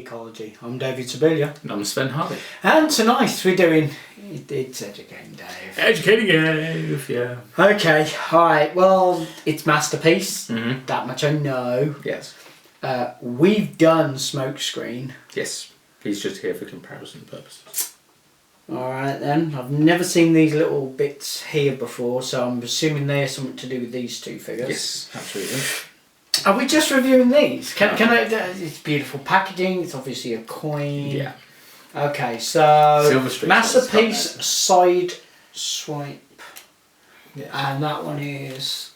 Geekology. I'm David Sibilia. And I'm Sven Hardy. And tonight we're doing... It's Educating Dave. Educating Dave, yeah. Okay, alright, well, it's Masterpiece. Mm-hmm. That much I know. Yes. We've done Smokescreen. Yes. He's just here for comparison purposes. Alright then, I've never seen these little bits here before, so I'm assuming they're something to do with these two figures. Yes, absolutely. Are we just reviewing these? Can I? It's beautiful packaging. It's obviously a coin. Yeah. Okay, so Silverstreak Masterpiece Sideswipe. Yeah. And that one is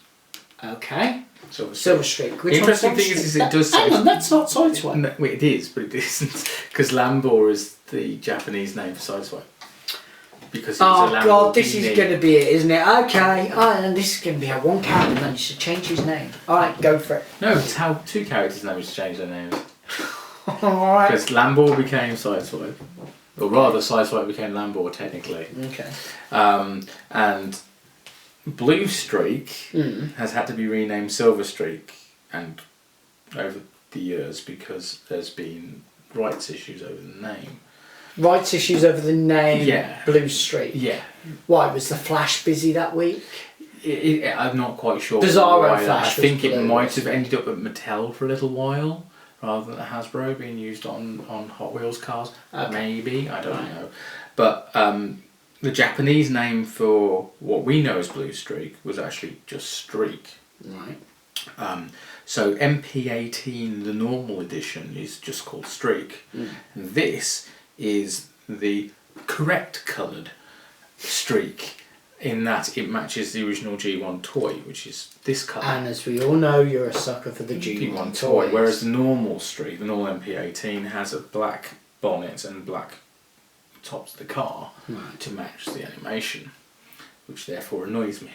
okay. Silverstreak. Which Interesting thing is it does say. Hang on, that's not Sideswipe. No, wait, it is, but it isn't because Lambor is the Japanese name for Sideswipe. Because it was a Lambor. God, this is going to be it, isn't it? Okay, and this is going to be how one character managed to change his name. Alright, go for it. No, it's how two characters managed to change their names. Alright. Because Lambor became Sideswipe. Or rather, Sideswipe became Lambor, technically. Okay. And Blue Streak has had to be renamed Silverstreak and over the years because there's been rights issues over the name. Rights issues over the name. Yeah. Blue Streak. Yeah. Why was the Flash busy that week? I'm not quite sure. Bizarro Flash. I think it might have ended up at Mattel for a little while rather than at Hasbro being used on Hot Wheels cars. Okay. Maybe, I don't know. But the Japanese name for what we know as Blue Streak was actually just Streak. Right. So MP-18, the normal edition, is just called Streak. And this is the correct coloured Streak in that it matches the original G1 toy, which is this colour. And as we all know, you're a sucker for the G1 toy. Whereas the normal Streak, the normal MP-18, has a black bonnet and black tops of the car to match the animation, which therefore annoys me.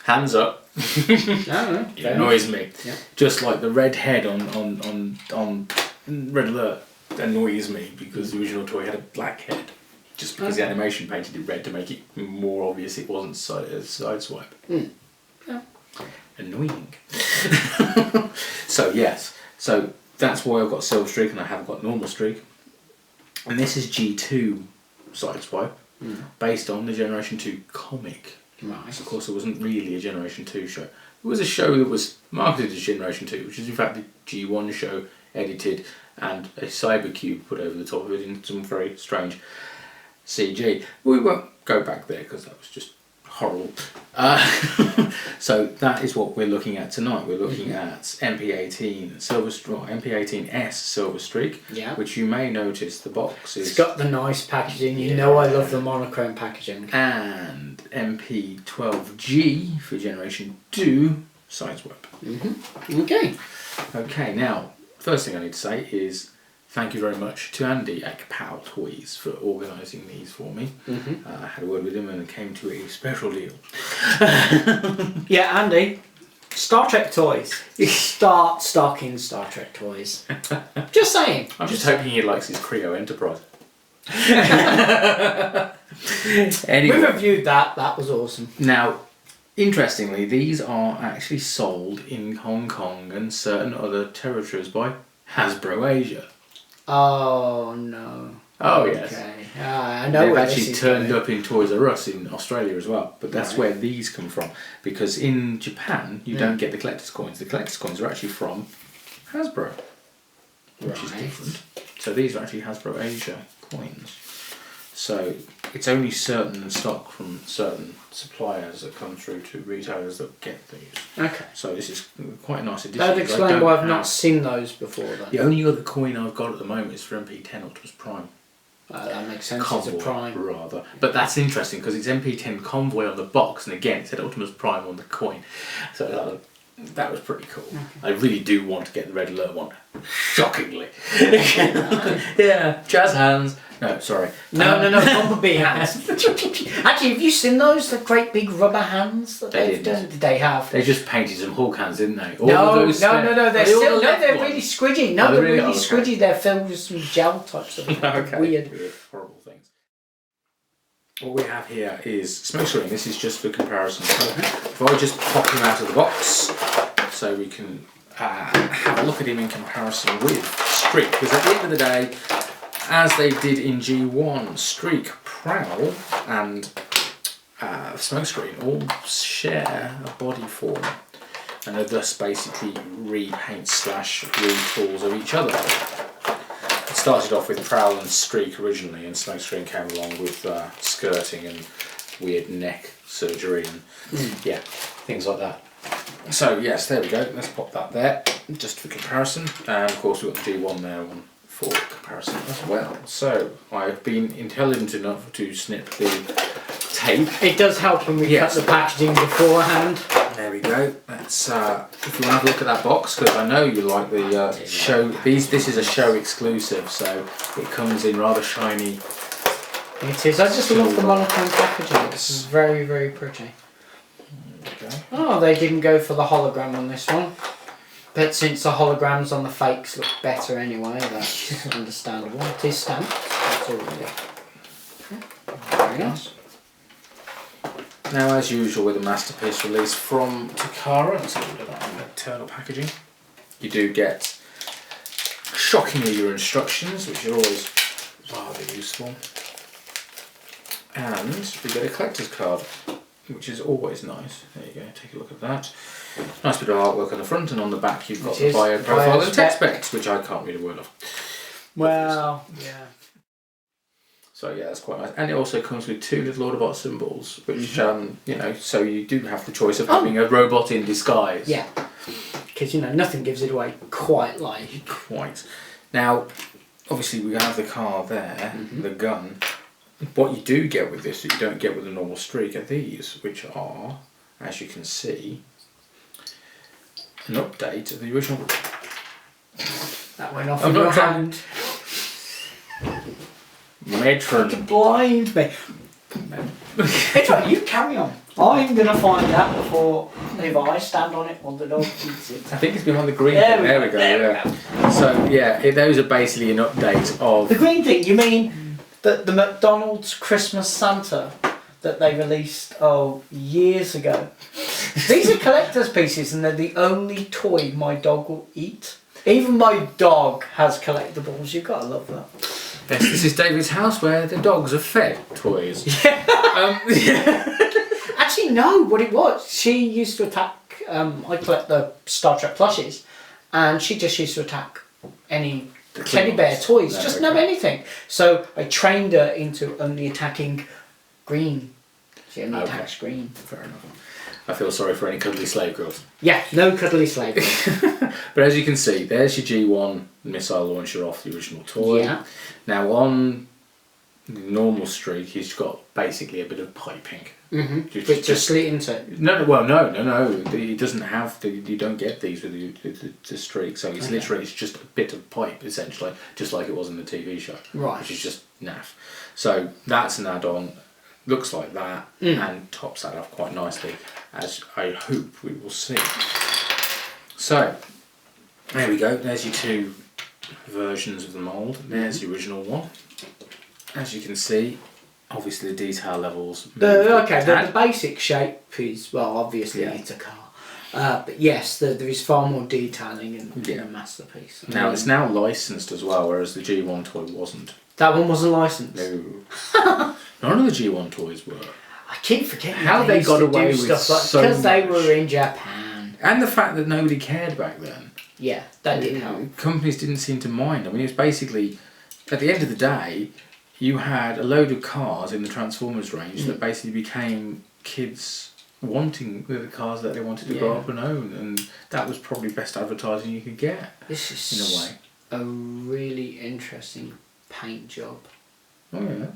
Hands up. It annoys me. Yeah. Just like the red head on Red Alert annoys me because the original toy had a black head. Just because the animation painted it red to make it more obvious it wasn't Sideswipe. Yeah. Annoying. So yes, so that's why I've got Silverstreak and I haven't got normal Streak. And this is G2 Sideswipe, based on the Generation 2 comic. Right. So of course it wasn't really a Generation 2 show. It was a show that was marketed as Generation 2, which is in fact the G1 show edited and a cybercube put over the top of it in some very strange CG. We won't go back there because that was just horrible. So that is what we're looking at tonight. We're looking at MP-18 MP-18S Silverstreak, which you may notice the box is... It's got the nice packaging. You know I love the monochrome packaging. And MP-12G for Generation 2 Sideswipe. Okay, now, first thing I need to say is thank you very much to Andy at Kapow Toys for organising these for me. I had a word with him and it came to a special deal. Yeah, Andy, Star Trek toys. You start stocking Star Trek toys. Just saying. I'm just hoping he likes his Creo Enterprise. Anyway. We reviewed that. That was awesome. Now, interestingly, these are actually sold in Hong Kong and certain other territories by Hasbro Asia. Oh no. Oh yes. Okay. I know. They've actually turned up in Toys R Us in Australia as well, but that's where these come from. Because in Japan, you don't get the collector's coins. The collector's coins are actually from Hasbro, which is different. So these are actually Hasbro Asia coins. So it's only certain stock from certain suppliers that come through to retailers that get these. Okay. So this is quite a nice addition. That would explain why I've not seen those before then. The only other coin I've got at the moment is for MP-10 Optimus Prime. That makes sense. Convoy, it's a Prime. rather. But that's interesting because it's MP-10 Convoy on the box, and again it said Optimus Prime on the coin. So that was pretty cool. I really do want to get the Red Alert one. Shockingly. Yeah, jazz hands. No, sorry. No, bumblebee hands. Actually, have you seen those? The great big rubber hands that they've done? They have. They just painted some Hulk hands, didn't they? No, they're really squidgy. No, they're really squidgy. They're filled with some gel touch. Weird, horrible things. What we have here is Smokescreen. This is just for comparison. So if I just pop them out of the box, so we can have a look at him in comparison with Streak, because at the end of the day, as they did in G1, Streak, Prowl and Smokescreen all share a body form and are thus basically repaint / retools of each other. It started off with Prowl and Streak originally, and Smokescreen came along with skirting and weird neck surgery and yeah, things like that. So yes, there we go. Let's pop that there just for comparison, and of course we've got the G1 there on for comparison as well. So I've been intelligent enough to snip the tape. It does help when we cut the packaging beforehand. There we go. Let's if you want to have a look at that box, because I know you like the show. This is a show exclusive, so it comes in rather shiny. It is. I just love the monochrome packaging. This is very, very pretty. Okay. Oh, they didn't go for the hologram on this one. But since the holograms on the fakes look better anyway, that's understandable. It is stamped. That's all really. Very nice. Now, as usual with a masterpiece release from Takara, let's have a look at that internal packaging. You do get, shockingly, your instructions, which are always rather useful. And we get a collector's card, which is always nice. There you go, take a look at that. Nice bit of artwork on the front, and on the back you've got the bio profile and tech specs, which I can't read a word of. Well, yeah. So yeah, that's quite nice. And it also comes with 2 little Autobot symbols, which you know, so you do have the choice of having a robot in disguise. Yeah. Because you know, nothing gives it away quite like. Quite. Now, obviously we have the car there, the gun. What you do get with this that you don't get with a normal Streak are these, which are, as you can see, an update of the original. That went off in your hand. Matron. To blind me. It's right, you carry on. I'm going to find out before if I stand on it or the dog eats it. I think it's behind the green thing. There we go. Yeah. So yeah, those are basically an update of... The green thing, you mean the McDonald's Christmas Santa that they released years ago? These are collector's pieces and they're the only toy my dog will eat. Even my dog has collectibles, you've got to love that. Yes, this is David's house where the dogs are fed toys. Actually, no, what it was, she used to attack, I collect the Star Trek plushies, and she just used to attack any teddy bear toys, just no anything. So I trained her into only attacking green. She only attacks green. Fair enough. I feel sorry for any cuddly slave girls. Yeah, no cuddly slave girls. But as you can see, there's your G1 missile launcher off the original toy. Yeah. Now on the normal Streak, he's got basically a bit of piping. Which just slit into it. No. He doesn't have. You don't get these with the Streak. So it's literally just a bit of pipe, essentially, just like it was in the TV show. Right. Which is just naff. So that's an add-on. Looks like that and tops that off quite nicely, as I hope we will see. So there we go. There's your 2 versions of the mould. There's the original one. As you can see, obviously the detail levels. The basic shape is, well, obviously it's a car, but yes, there is far more detailing in the masterpiece. Now it's now licensed as well, whereas the G1 toy wasn't. That one wasn't licensed. No. None of the G1 toys were. I keep forgetting how they got away with stuff like so because they much. were in Japan. And the fact that nobody cared back then. Yeah, that did help. Companies didn't seem to mind. I mean, it was basically, at the end of the day, you had a load of cars in the Transformers range that basically became kids wanting the cars that they wanted to grow up and own, and that was probably best advertising you could get. This is in a way a really interesting paint job. Oh yeah.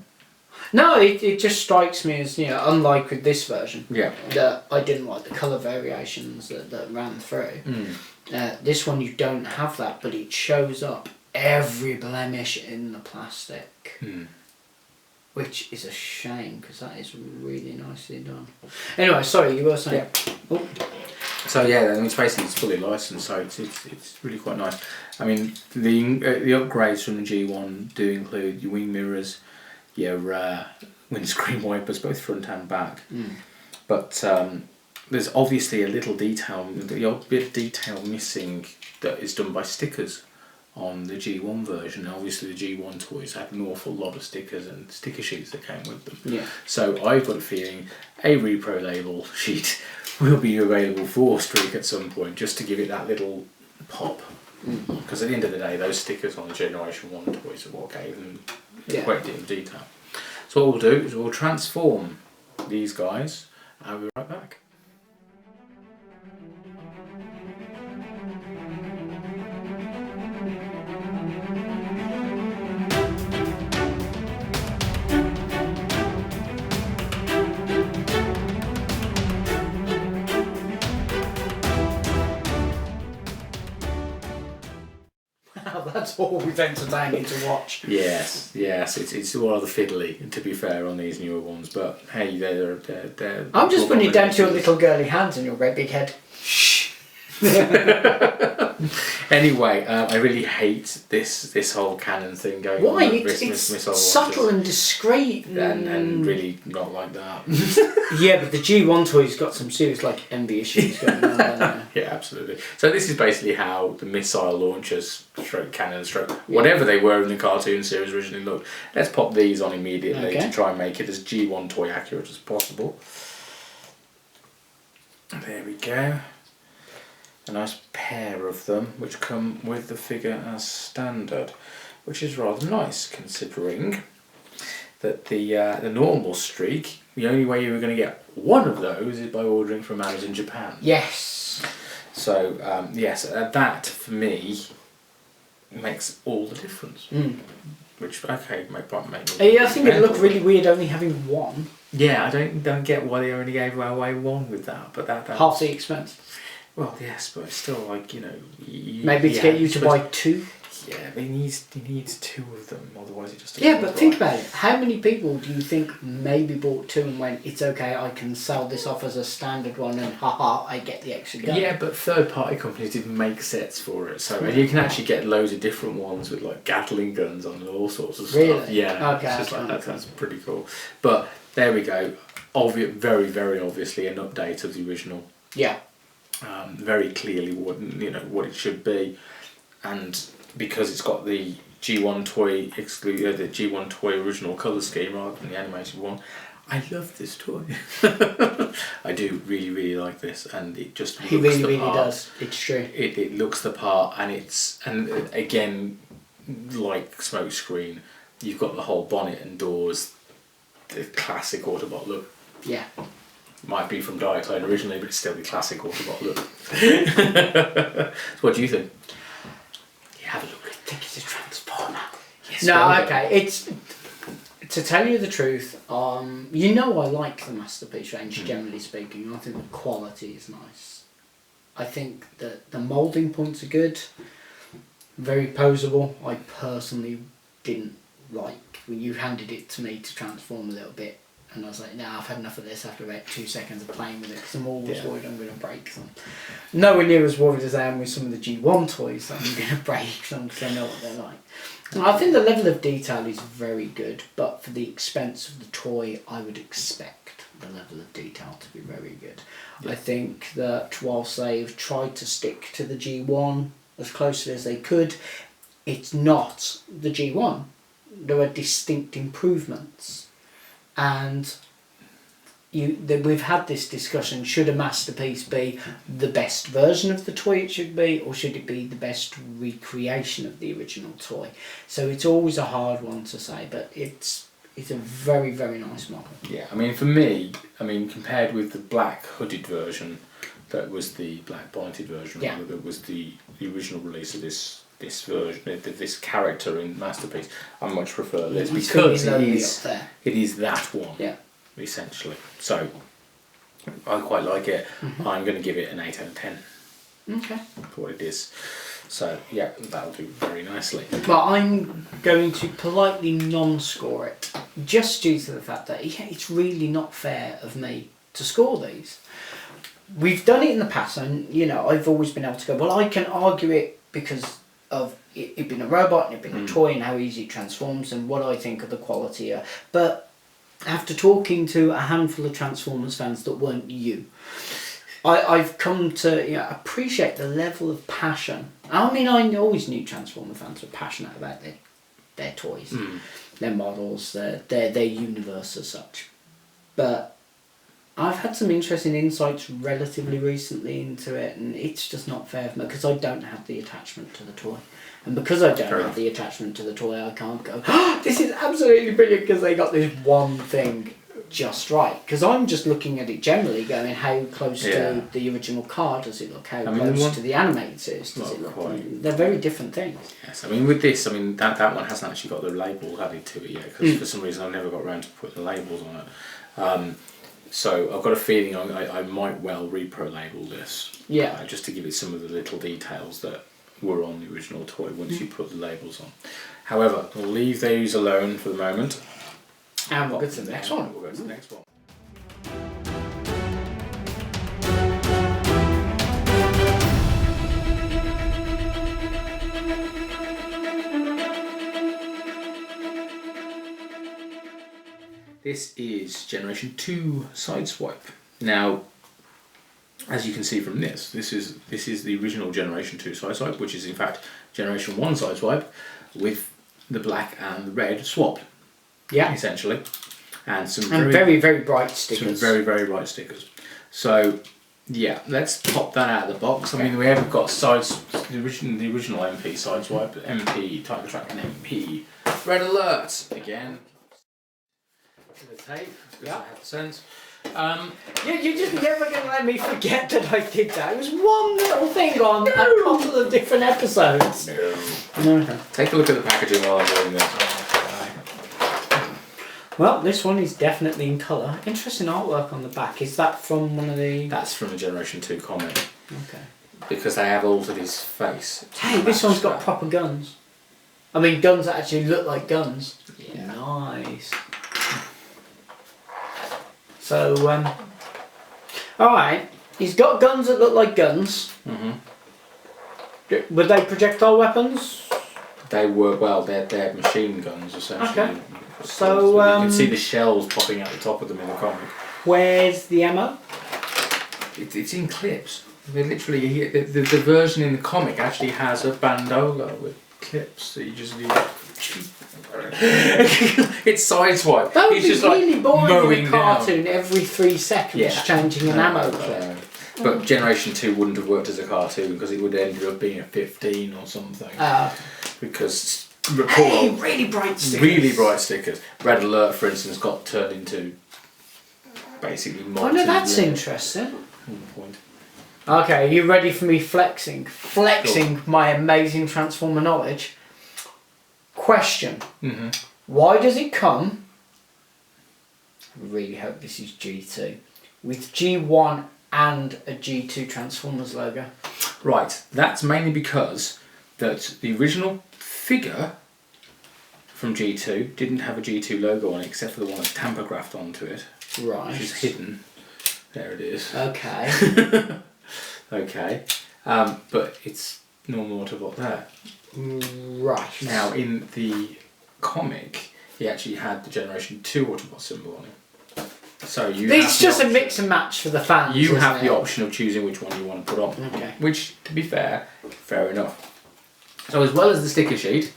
No, it just strikes me as, unlike with this version, that I didn't like the colour variations that ran through. This one you don't have that, but it shows up every blemish in the plastic, which is a shame because that is really nicely done. Anyway, sorry, you were saying. Oh. So it's basically fully licensed, so it's really quite nice. I mean, the upgrades from the G1 do include your wing mirrors, your windscreen wipers, both front and back. But there's obviously a little detail, the odd bit of detail missing that is done by stickers on the G1 version. Obviously the G1 toys had an awful lot of stickers and sticker sheets that came with them. Yeah. So I've got a feeling a repro label sheet will be available for Streak at some point, just to give it that little pop. Because at the end of the day, those stickers on the Generation 1 toys are what gave them a great deal of detail. So what we'll do is we'll transform these guys, and we'll be right back. That's always entertaining to watch. Yes, it's all rather fiddly, to be fair, on these newer ones. But hey, they're I'm just putting it down to your little girly hands and your great big head. Shh. Anyway, I really hate this whole cannon thing going on. Why? It's subtle and discreet and really not like that. Yeah, but the G1 toy's got some serious like envy issues going on there. Yeah, absolutely. So this is basically how the missile launchers, stroke cannon, stroke whatever they were in the cartoon series originally looked. Let's pop these on immediately to try and make it as G1 toy accurate as possible. There we go. A nice pair of them, which come with the figure as standard, which is rather nice considering that the normal Streak, the only way you were going to get one of those is by ordering from Amazon Japan. Yes. So yes, that for me makes all the difference. Which might make. I think it'd look really weird only having one. Yeah, I don't get why they only gave away one with that, but that half the expense. Well, yes, but it's still like, you know... Maybe to get you to buy two? Yeah, but he needs two of them, otherwise it just doesn't. Yeah, but think about it. How many people do you think maybe bought two and went, it's okay, I can sell this off as a standard one and haha, I get the extra gun? Yeah, but third-party companies didn't make sets for it, so and you can actually get loads of different ones with like Gatling guns on and all sorts of stuff. Really? Yeah, okay, it's just like that's pretty cool. But there we go. Very, very obviously an update of the original. Yeah. Very clearly what it should be, and because it's got the G1 toy the G1 toy original colour scheme rather than the animated one, I love this toy. I do really like this, and it just looks really part. Does. It's true. It looks the part, and again, like Smokescreen, you've got the whole bonnet and doors, the classic Autobot look. Yeah. Might be from Diaclone originally, but it's still the classic Autobot look. So what do you think? You have a look. I think it's a Transformer. Yes, no, okay. It's to tell you the truth. You know, I like the Masterpiece range. Generally speaking, I think the quality is nice. I think that the moulding points are good. Very poseable. I personally didn't like when you handed it to me to transform a little bit. And I was like, nah, I've had enough of this after about 2 seconds of playing with it because I'm always worried I'm going to break them. Nowhere near as worried as I am with some of the G1 toys that I'm going to break them because I know what they're like. And I think the level of detail is very good, but for the expense of the toy, I would expect the level of detail to be very good. Yeah. I think that whilst they've tried to stick to the G1 as closely as they could, it's not the G1. There are distinct improvements. And we've had this discussion, should a Masterpiece be the best version of the toy it should be, or should it be the best recreation of the original toy? So it's always a hard one to say, but it's a very, very nice model. Yeah, I mean, for me, compared with the black hooded version, that was the black bonneted version, rather, that was the original release of this version, this character in Masterpiece, I much prefer this because it is that one, essentially. So I quite like it. I'm going to give it an 8 out of 10. Okay. For what it is. So yeah, that'll do very nicely. But I'm going to politely non-score it, just due to the fact that it's really not fair of me to score these. We've done it in the past, and I've always been able to go, well, I can argue it because of it being a robot and it being a toy and how easy it transforms and what I think of the quality. But after talking to a handful of Transformers fans that weren't you, I've come to appreciate the level of passion. I mean, I always knew Transformer fans were passionate about their toys, their models, their universe as such. But I've had some interesting insights relatively recently into it, and it's just not fair for me because I don't have the attachment to the toy. And because I don't have the attachment to the toy, I can't go, oh, this is absolutely brilliant because they got this one thing just right. Because I'm just looking at it generally going, how close to the original car does it look? How close to the animated series does it look? They're very different things. Yes, I mean with this, I mean that one hasn't actually got the labels added to it yet because for some reason I've never got around to putting the labels on it. So I've got a feeling I might well repro label this. Yeah. Just to give it some of the little details that were on the original toy once you put the labels on. However, we'll leave those alone for the moment. And we'll go to the next one. We'll go to the next one. This is Generation 2 Sideswipe. Now, as you can see from this is the original Generation 2 Sideswipe, which is in fact Generation 1 Sideswipe with the black and the red swapped. Yeah. Essentially. And some very, very bright stickers. Some very, very bright stickers. So, yeah, let's pop that out of the box. I mean, we have got the original MP Sideswipe, MP Tiger Track, and MP Red Alert again. The tape, because I have the sense. You're just never going to let me forget that I did that. It was one little thing on a couple of different episodes. No. Take a look at the packaging while I'm doing this. Well, this one is definitely in colour. Interesting artwork on the back. Is that from one of the... That's from a Generation 2 comic. Okay. Because they have altered his face. Hey, this one's got proper guns. I mean, guns that actually look like guns. Yeah. Nice. So, alright, he's got guns that look like guns. Were they projectile weapons? They were, well, they're machine guns essentially. Okay. So, you can see the shells popping out the top of them in the comic. Where's the ammo? It's in clips. They're literally, the version in the comic actually has a bandola with clips, so you just need... It's Sideswipe. That would He's be just really like boring mowing in a cartoon down. every 3 seconds changing an ammo clip. But Generation 2 wouldn't have worked as a cartoon because it would have ended up being a 15 or something. Because recall, hey, really bright stickers. Really bright stickers. Red Alert, for instance, got turned into basically Oh no, that's interesting. Point. Okay, are you ready for me flexing? Flexing my amazing Transformer knowledge. Question. Why does it come, I really hope this is G2, with G1 and a G2 Transformers logo? Right, that's mainly because that the original figure from G2 didn't have a G2 logo on it except for the one that's tamper-graphed onto it. Right. Which is hidden. There it is. Okay. Okay. But it's normal Autobot there. Right. Now, in the comic, he actually had the Generation 2 Autobot symbol on him. So you it's just a mix and match for the fans. You have the option of choosing which one you want to put on. Okay. Which, to be fair enough. So as well as the sticker sheet,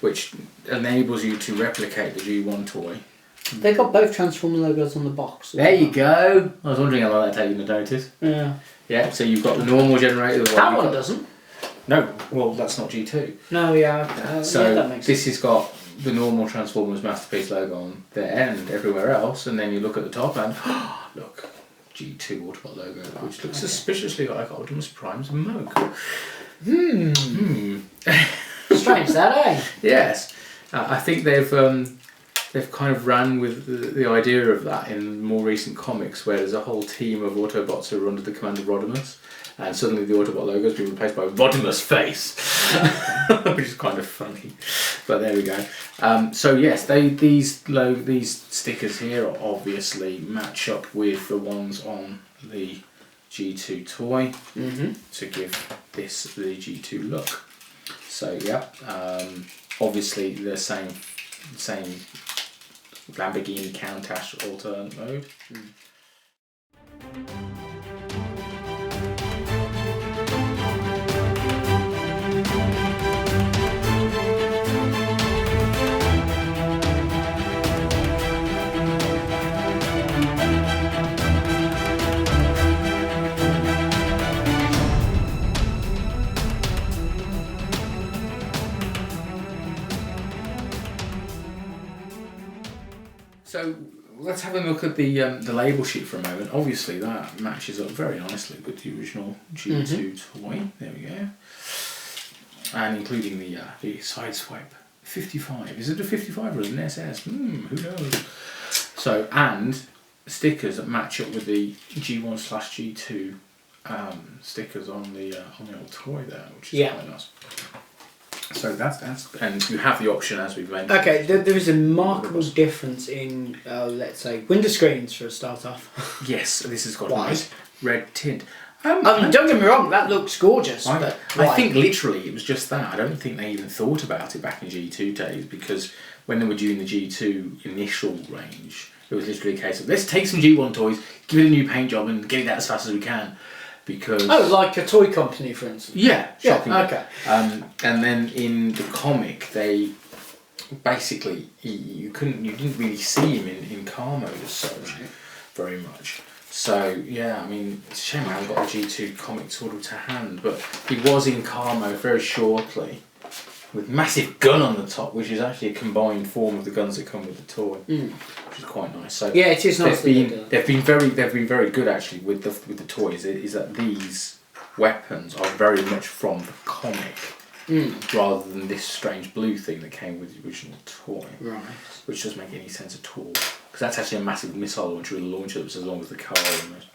which enables you to replicate the G1 toy. They got both Transformer logos on the box. There you go. I was wondering how long that taken to notice. Yeah. Yeah, so you've got the normal generator. That one doesn't. No, well that's not G2. No, yeah. So yeah, that makes this has got the normal Transformers Masterpiece logo on there and everywhere else, and then you look at the top and look, G2 Autobot logo, which looks suspiciously like Optimus Prime's Moog. Strange that, eh? Yes, I think they've kind of ran with the idea of that in more recent comics, where there's a whole team of Autobots who are under the command of Rodimus. And suddenly the Autobot logo has been replaced by Rodimus Face, which is kind of funny. But there we go. So yes, these stickers here obviously match up with the ones on the G2 toy to give this the G2 look. So yeah, obviously the same Lamborghini Countach alternate mode. let's have a look at the label sheet for a moment. Obviously, that matches up very nicely with the original G2 toy. There we go. And including the Sideswipe 55. Is it a 55 or an SS? Who knows? So, and stickers that match up with the G1/G2 stickers on the old toy there, which is quite nice. So that's and you have the option, as we've mentioned. Okay, there is a remarkable difference in, let's say, window screens for a start off. Yes, this has got a nice red tint. Don't get me wrong, that looks gorgeous. I think literally it was just that. I don't think they even thought about it back in G2 days, because when they were doing the G2 initial range, it was literally a case of let's take some G1 toys, give it a new paint job, and get it out as fast as we can. Because like a toy company, for instance. Yeah, shockingly. Okay. And then in the comic, they basically you didn't really see him in car mode as such very much. So yeah, I mean, it's a shame I haven't got a G2 comic sort of to hand, but he was in car mode very shortly, with massive gun on the top, which is actually a combined form of the guns that come with the toy, which is quite nice. So yeah, it is nice. They've been very good actually with the toys. Is that these weapons are very much from the comic, rather than this strange blue thing that came with the original toy, right? Which doesn't make any sense at all, because that's actually a massive missile launcher with a launcher that's as long as the car almost.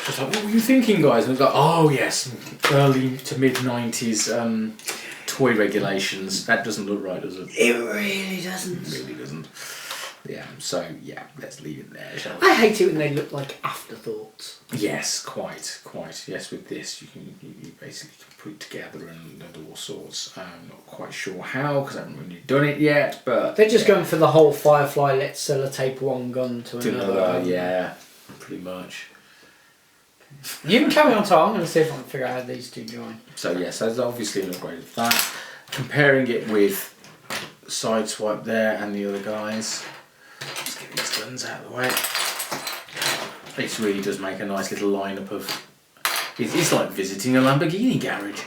Just like, what were you thinking, guys? And it was like, oh yes, early to mid 90s toy regulations. That doesn't look right, does it? It really doesn't. It really doesn't. Yeah, so yeah, let's leave it there, shall we? I hate it when they look like afterthoughts. Yes, quite. Yes, with this you basically can put it together and all sorts. I'm not quite sure how, because I haven't really done it yet, but... They're just going for the whole Firefly, let's sellotape one gun to another. Yeah, pretty much. You can carry on, Tom. I'm going to see if I can figure out how these two join. So yes, there's obviously an upgrade of that. Comparing it with Sideswipe there and the other guys. Let's get these guns out of the way. This really does make a nice little lineup of... It's like visiting a Lamborghini garage.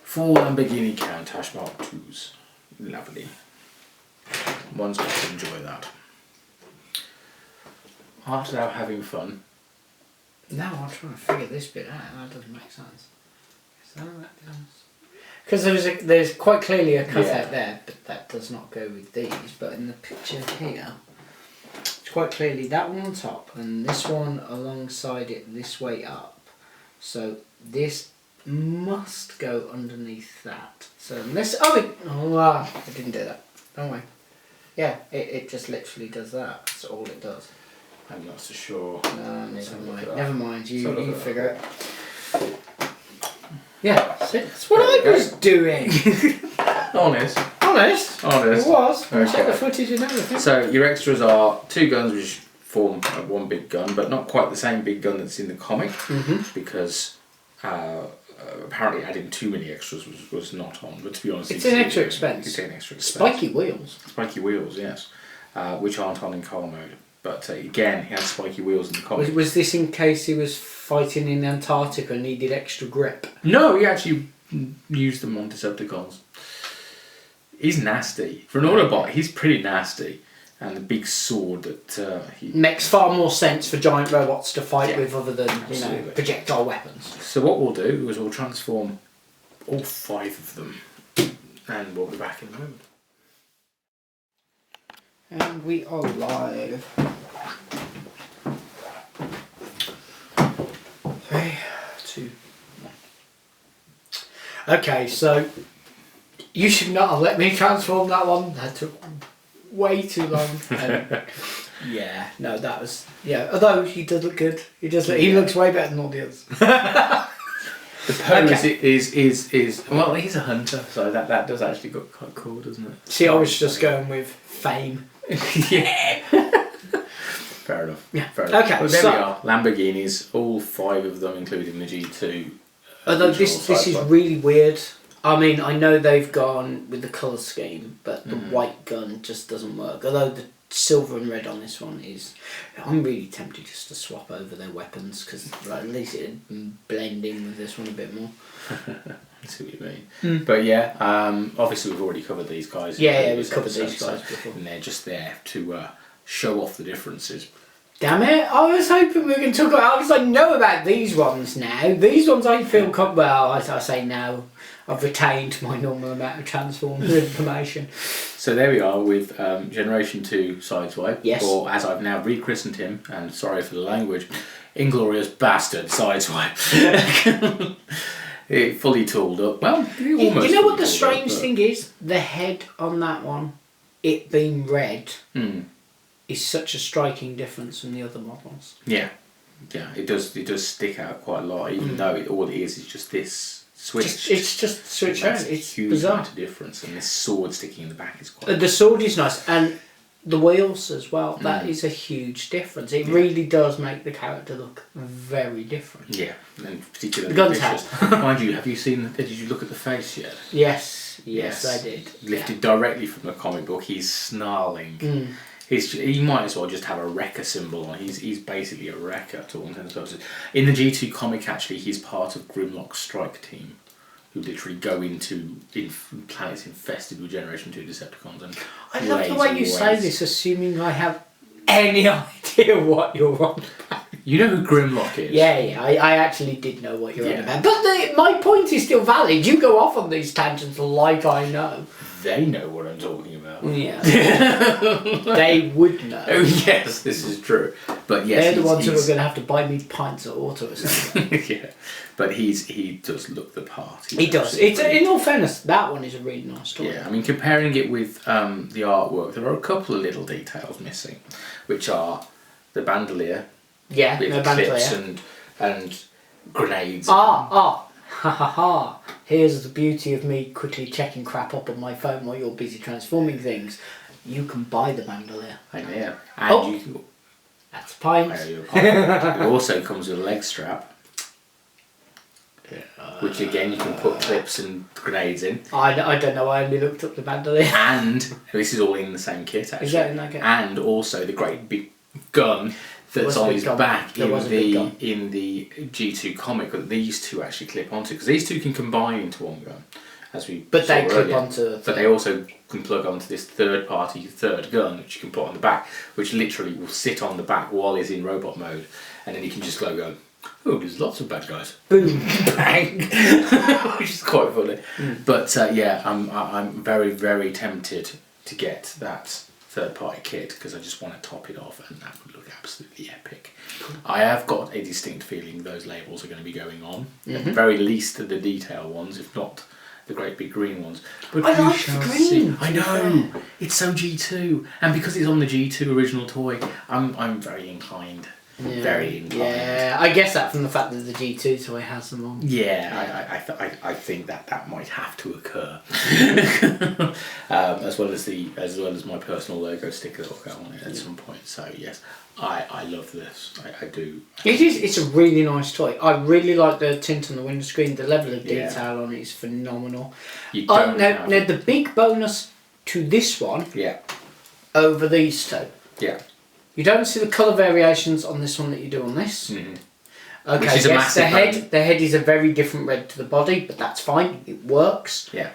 4 Lamborghini Countach Mark IIs. Lovely. One's got to enjoy that. After now having fun. Now I'm trying to figure this bit out. That doesn't make sense. Because there's quite clearly a cutout there, but that does not go with these. But in the picture here, it's quite clearly that one on top and this one alongside it this way up. So this must go underneath that. So unless I didn't do that. Don't worry. Yeah, it just literally does that. That's all it does. I'm not so sure. No, never mind. You figure it. Yeah, that's what I was doing. Honest. It was. Okay. Check the footage and everything. So your extras are 2 guns which form one big gun, but not quite the same big gun that's in the comic, because apparently adding too many extras was not on. But to be honest, it's an extra expense. It's an extra expense. Spiky wheels. Spiky wheels, yes, which aren't on in car mode. But again, he had spiky wheels in the comic. Was this in case he was fighting in Antarctica and needed extra grip? No, he actually used them on Decepticons. He's nasty. For an Autobot, he's pretty nasty. And the big sword that he... Makes far more sense for giant robots to fight with other than, projectile weapons. So what we'll do is we'll transform all 5 of them. And we'll be back in a moment. And we are live. 3, 2, 1. Okay, so you should not have let me transform that one. That took way too long. That was although he does look good. He looks way better than all the others. The pose is well, he's a hunter, so that does actually look quite cool, doesn't it? See, I was just going with fame. Yeah. Fair enough. Yeah. Fair enough. Okay. Well, there we are. Lamborghinis, all 5 of them, including the G2. Although this is really weird. I mean, I know they've gone with the colour scheme, but the white gun just doesn't work. Although silver and red on this one is... I'm really tempted just to swap over their weapons because at least it'd blend in with this one a bit more. I see what you mean. But yeah, obviously we've already covered these guys. Yeah, we've covered these guys before. And they're just there to show off the differences. Damn it, I was hoping we were going to talk about... I know about these ones now. These ones I feel... well, I say now. I've retained my normal amount of Transformers information. So there we are with Generation 2 Sideswipe. Yes. Or as I've now rechristened him, and sorry for the language, Inglorious Bastard Sideswipe. It fully tooled up. Well, almost. You know what the strange thing is? The head on that one, it being red, is such a striking difference from the other models. Yeah. Yeah, it does stick out quite a lot, even though all it is just this switch. It's just switch out. It's huge bizarre. amount of difference, and this sword sticking in the back is quite. The sword is nice, and the wheels as well. That is a huge difference. It really does make the character look very different. Yeah, and particularly the guns vicious. Mind you, have you seen? Did you look at the face yet? Yes, I did. Lifted directly from the comic book. He's snarling. He might as well just have a Wrecker symbol on. He's basically a Wrecker to all intents and purposes. In the G2 comic, actually, he's part of Grimlock's strike team, who literally go into planets infested with Generation 2 Decepticons. And I love the way you say this, assuming I have any idea what you're on about. You know who Grimlock is? Yeah, I actually did know what you're on about. But my point is still valid. You go off on these tangents like I know. They know what I'm talking about. Yeah. They would know. Oh yes, this is true. But yes, they're the ones who are going to have to buy me pints at Auto or something. Yeah, but he does look the part. He does. In all fairness, that one is a really nice story. Yeah, I mean, comparing it with the artwork, there are a couple of little details missing, which are the bandolier. Yeah, with clips and grenades. Ha ha ha. Here's the beauty of me quickly checking crap up on my phone while you're busy transforming things. You can buy the bandolier. I know. And you can... That's a pint. It also comes with a leg strap. Which again you can put clips and grenades in. I don't know, I only looked up the bandolier. And this is all in the same kit actually. Is that in that kit? And also the great big gun that's on his back in the G2 comic that these two actually clip onto, because these two can combine into one gun, as we but saw they clip earlier. onto. But they also can plug onto this third gun which you can put on the back, which literally will sit on the back while he's in robot mode, and then you can just go, oh, there's lots of bad guys. Boom, bang, which is quite funny. But yeah, I'm very very tempted to get that third-party kit because I just want to top it off, and that would look absolutely epic. I have got a distinct feeling those labels are going to be going on, at the very least the detail ones, if not the great big green ones. But I like the green. I know, it's so G2, and because it's on the G2 original toy, I'm very inclined. Yeah. Very inclined. Yeah, I guess that from the fact that the G2 toy has them on. Yeah, I think that might have to occur, as well as my personal logo sticker that will go on it at some point. So yes, I love this. I do. It's a really nice toy. I really like the tint on the windscreen. The level of detail on it is phenomenal. Now the big bonus to this one. Yeah. Over these two. Yeah. You don't see the colour variations on this one that you do on this. Okay, which is a massive the head is a very different red to the body, but that's fine. It works. Yeah.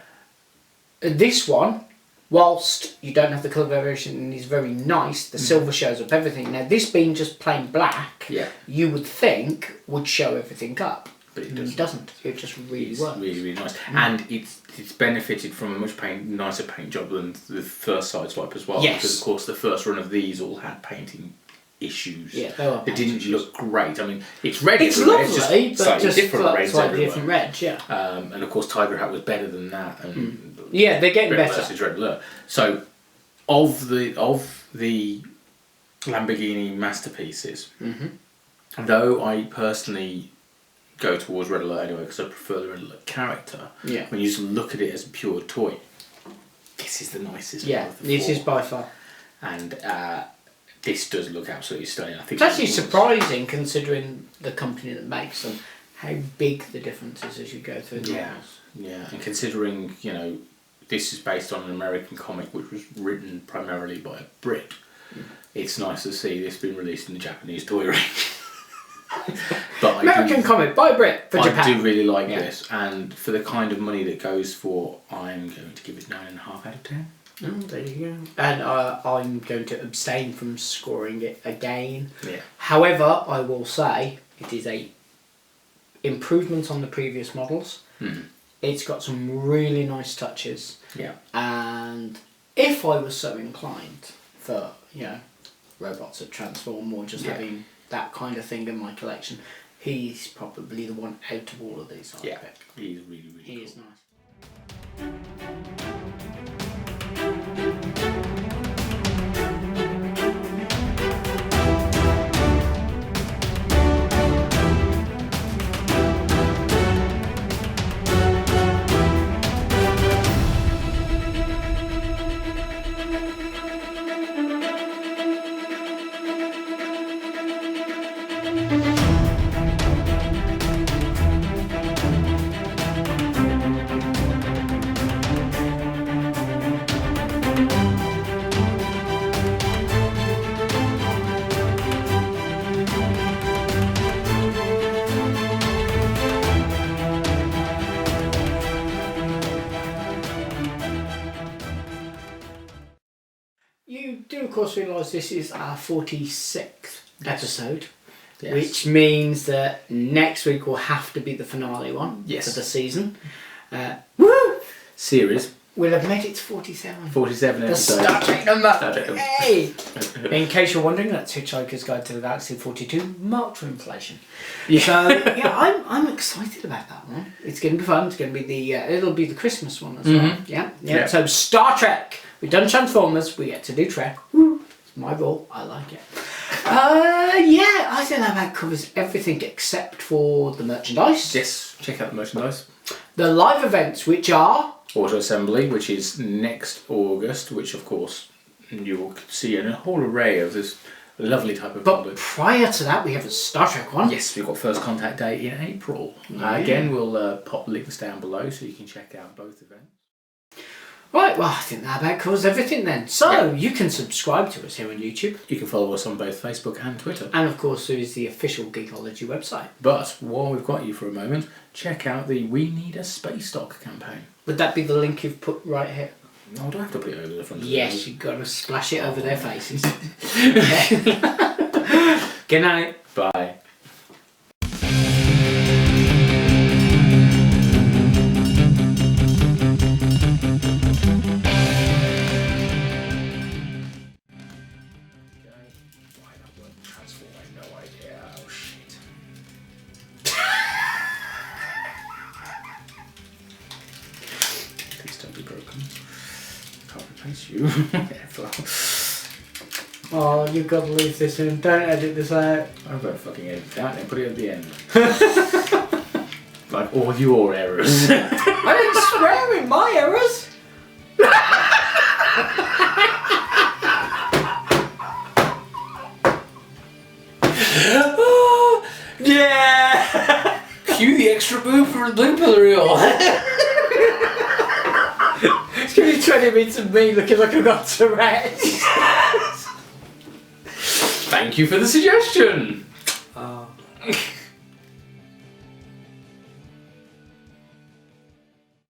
This one, whilst you don't have the colour variation and is very nice, the silver shows up everything. Now this being just plain black, you would think would show everything up. But it doesn't. It just really works. Really, really nice. And it's benefited from a much nicer paint job than the first Sideswipe as well. Yes. Because, of course, the first run of these all had painting issues. Yeah, they didn't look great. I mean, it's red it's everywhere. Lovely, it's just but slightly just different reds everywhere. different reds, yeah. And, of course, Tiger Hat was better than that. And yeah, they're getting red better. versus Red Alert. So, of the Lamborghini masterpieces, though I personally go towards Red Alert anyway because I prefer the Red Alert character. Yeah. When you just look at it as a pure toy, this is the nicest one of the this four. is by far. And this does look absolutely stunning. I think it's actually surprising considering the company that makes them, how big the difference is as you go through the models. Yeah, and considering, this is based on an American comic which was written primarily by a Brit. it's nice to see this being released in the Japanese toy range. But American comic by Brit for Japan. I do really like this, and for the kind of money that goes for, I'm going to give it 9.5 out of 10. Oh, there you go. And I'm going to abstain from scoring it again. Yeah. However, I will say it is a improvement on the previous models. It's got some really nice touches. Yeah. And if I was so inclined for, robots that transform or just having that kind of thing in my collection, he's probably the one out of all of these. Yeah, he's really, really He cool. is nice. You do, of course, realise this is our 46th episode, which means that next week will have to be the finale one for the season. Woo! Series. We'll have made it to 47. 47 The episodes. Star Trek number. Star Trek number. Hey! In case you're wondering, that's Hitchhiker's Guide to the Galaxy 42, marked for inflation. Yeah. So I'm excited about that one. It's going to be fun. It's going to be the it'll be the Christmas one as well. Yeah. So Star Trek. We've done Transformers. We get to do Trek. Woo! It's my role. I like it. I think that covers everything except for the merchandise. Yes, check out the merchandise. The live events, which are Auto Assembly, which is next August, which of course you will see in a whole array of this lovely type of But product. prior to that, we have a Star Trek one. Yes, we've got first contact day in April. Again, we'll pop links down below so you can check out both events. Right, well, I think that about covers everything then. So, you can subscribe to us here on YouTube. You can follow us on both Facebook and Twitter. And of course, there is the official Geekology website. But while we've got you for a moment, check out the We Need a Space Dock campaign. Would that be the link you've put right here? No, do I have to put it over the front of Yes, you've got to splash it over their faces. Good night. Bye. You. Oh, you've got to leave this in. Don't edit this out. I'm going to fucking edit that and put it at the end. Like all your errors. I didn't swear in my errors. Oh, yeah. Cue the extra boob for the blooper reel. It's going to be 20 minutes of me looking like I've got Tourette's. Thank you for the suggestion.